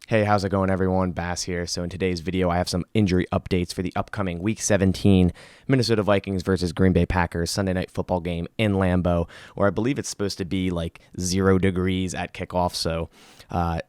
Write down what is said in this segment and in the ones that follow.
Hey, how's it going, everyone? Bass here. So in today's video, I have some injury updates for the upcoming Week 17 Minnesota Vikings versus Green Bay Packers Sunday night football game in Lambeau, where I believe it's supposed to be like 0 degrees at kickoff. So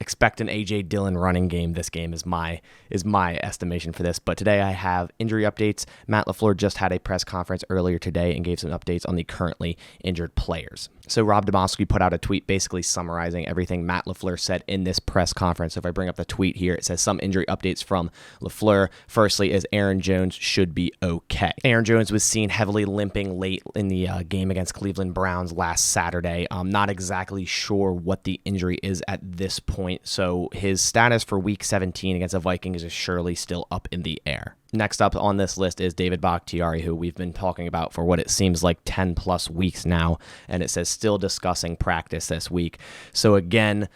expect an A.J. Dillon running game. This game is my estimation for this. But today I have injury updates. Matt LaFleur just had a press conference earlier today and gave some updates on the currently injured players. So Rob Demoski put out a tweet basically summarizing everything Matt LaFleur said in this press conference. So if I bring up the tweet here, it says some injury updates from LaFleur. Firstly is Aaron Jones should be okay. Aaron Jones was seen heavily limping late in the game against Cleveland Browns last Saturday. I'm not exactly sure what the injury is at this point. So his status for Week 17 against the Vikings is surely still up in the air. Next up on this list is David Bakhtiari, who we've been talking about for what it seems like 10 plus weeks now, and it says still discussing practice this week. So again,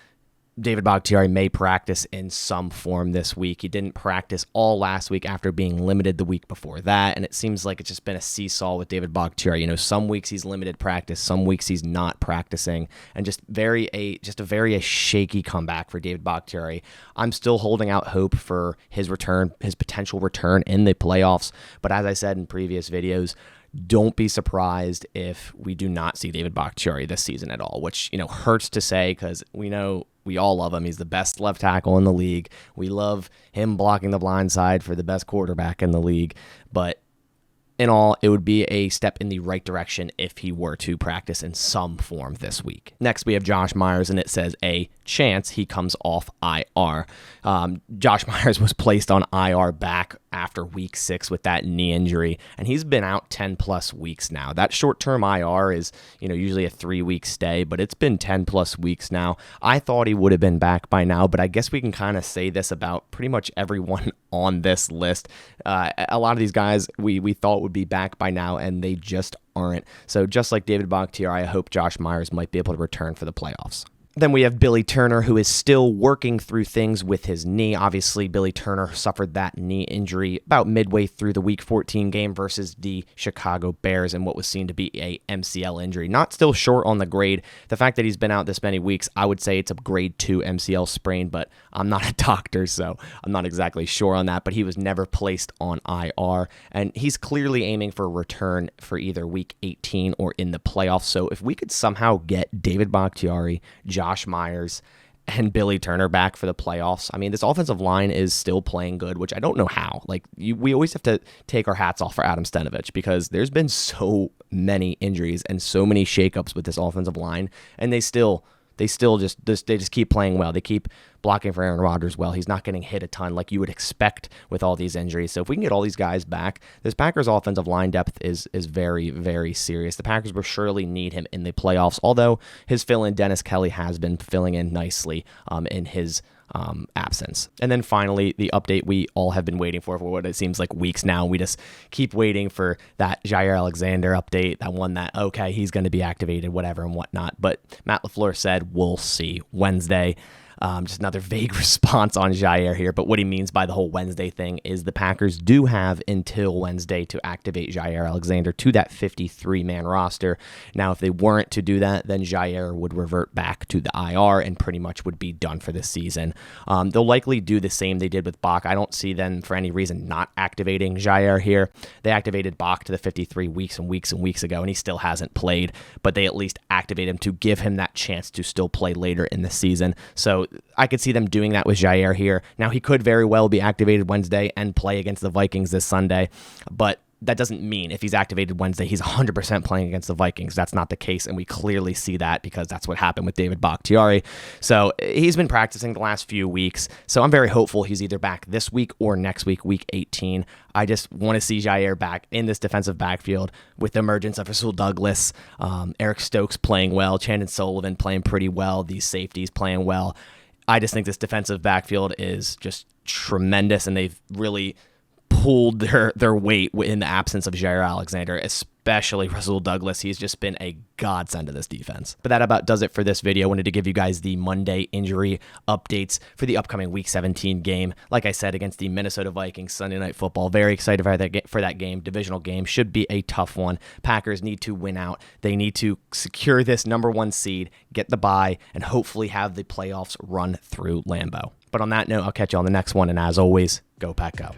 David Bakhtiari may practice in some form this week. He didn't practice all last week after being limited the week before that, and it seems like it's just been a seesaw with David Bakhtiari. You know, some weeks he's limited practice, some weeks he's not practicing, and just a very shaky comeback for David Bakhtiari. I'm still holding out hope for his return, his potential return in the playoffs, but as I said in previous videos, don't be surprised if we do not see David Bakhtiari this season at all, which, you know, hurts to say because we know we all love him. He's the best left tackle in the league. We love him blocking the blind side for the best quarterback in the league. But in all, it would be a step in the right direction if he were to practice in some form this week. Next, we have Josh Meyers, and it says a chance he comes off IR. Josh Meyers was placed on IR back after Week 6 with that knee injury, and he's been out 10 plus weeks now. That short-term IR is, you know, usually a 3-week stay, but it's been 10 plus weeks now. I thought he would have been back by now, but I guess we can kind of say this about pretty much everyone on this list. A lot of these guys we thought would be back by now, and they just aren't. So just like David Bakhtiari, I hope Josh Meyers might be able to return for the playoffs. Then we have Billy Turner, who is still working through things with his knee. Obviously, Billy Turner suffered that knee injury about midway through the Week 14 game versus the Chicago Bears and what was seen to be a MCL injury. Not still short on the grade. The fact that he's been out this many weeks, I would say it's a grade 2 MCL sprain, but I'm not a doctor, so I'm not exactly sure on that. But he was never placed on IR, and he's clearly aiming for a return for either Week 18 or in the playoffs. So if we could somehow get David Bakhtiari, Josh Meyers, and Billy Turner back for the playoffs. I mean, this offensive line is still playing good, which I don't know how. Like, we always have to take our hats off for Adam Stenavich because there's been so many injuries and so many shakeups with this offensive line, and they just keep playing well. They keep blocking for Aaron Rodgers well. He's not getting hit a ton like you would expect with all these injuries. So if we can get all these guys back, this Packers offensive line depth is very, very serious. The Packers will surely need him in the playoffs, although his fill-in Dennis Kelly has been filling in nicely in his absence. And then finally, the update we all have been waiting for what it seems like weeks now. We just keep waiting for that Jaire Alexander update, that one that, okay, he's going to be activated, whatever and whatnot. But Matt LaFleur said, we'll see Wednesday. Just another vague response on Jaire here, but what he means by the whole Wednesday thing is the Packers do have until Wednesday to activate Jaire Alexander to that 53-man roster. Now, if they weren't to do that, then Jaire would revert back to the IR and pretty much would be done for the season. They'll likely do the same they did with Bach. I don't see them for any reason not activating Jaire here. They activated Bach to the 53 weeks and weeks and weeks ago, and he still hasn't played, but they at least activate him to give him that chance to still play later in the season. So I could see them doing that with Jaire here. Now, he could very well be activated Wednesday and play against the Vikings this Sunday, but that doesn't mean if he's activated Wednesday, he's 100% playing against the Vikings. That's not the case, and we clearly see that because that's what happened with David Bakhtiari. So he's been practicing the last few weeks, so I'm very hopeful he's either back this week or next week, Week 18. I just want to see Jaire back in this defensive backfield with the emergence of Rasul Douglas, Eric Stokes playing well, Chandon Sullivan playing pretty well, these safeties playing well. I just think this defensive backfield is just tremendous, and they've really pulled their weight in the absence of Jaire Alexander, especially Rasul Douglas. He's just been a godsend to this defense. But that about does it for this video. I wanted to give you guys the Monday injury updates for the upcoming Week 17 game. Like I said, against the Minnesota Vikings, Sunday Night Football. Very excited for that game. Divisional game. Should be a tough one. Packers need to win out. They need to secure this #1 seed, get the bye, and hopefully have the playoffs run through Lambeau. But on that note, I'll catch you on the next one. And as always, go Pack Go.